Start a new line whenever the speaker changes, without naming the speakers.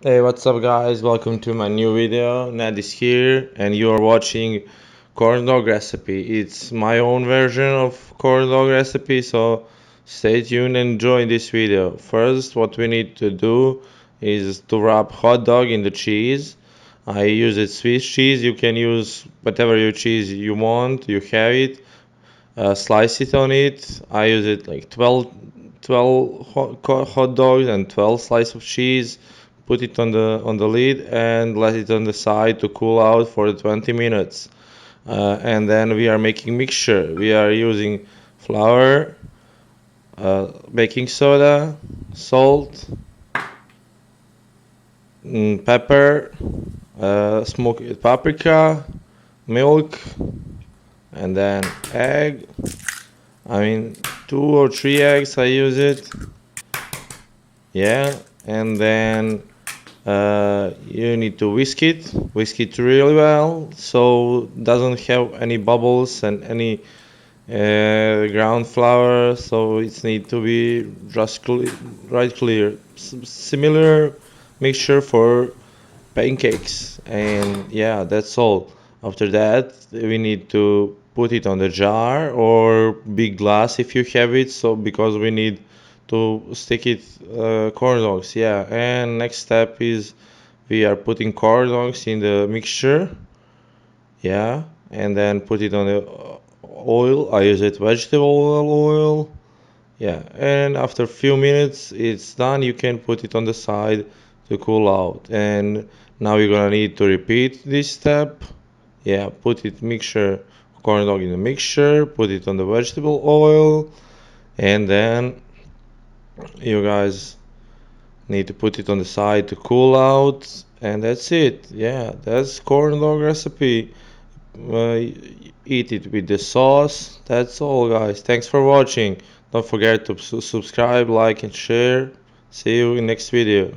Hey, what's up, guys? Welcome to my new video. Ned is here, and you are watching corn dog recipe. It's my own version of corn dog recipe, so stay tuned and enjoy this video. First, what we need to do is to wrap hot dog in the cheese. I use it Swiss cheese. You can use whatever your cheese you want. You have it. Slice it on it. I use it like 12 hot dogs and 12 slices of cheese. Put it on the lid and let it on the side to cool out for 20 minutes. And then we are making mixture. We are using flour, baking soda, salt, pepper, smoked paprika, milk, and then egg. I mean, 2 or 3 eggs. I use it. Yeah, and then you need to whisk it really well so it doesn't have any bubbles and any ground flour, so it need to be just right clear. Similar mixture for pancakes, and yeah, that's all. After that we need to put it on the jar or big glass if you have it, so because we need to stick it corn dogs. Yeah, and next step is we are putting corn dogs in the mixture. Yeah, and then put it on the oil. I use it vegetable oil. Yeah, and after a few minutes it's done. You can put it on the side to cool out. And now you're gonna need to repeat this step. Yeah, put it mixture corn dog in the mixture, put it on the vegetable oil, and then you guys need to put it on the side to cool out, and that's it. Yeah, that's corn dog recipe. Eat it with the sauce. That's all, guys. Thanks for watching. Don't forget to subscribe, like, and share. See you in next video.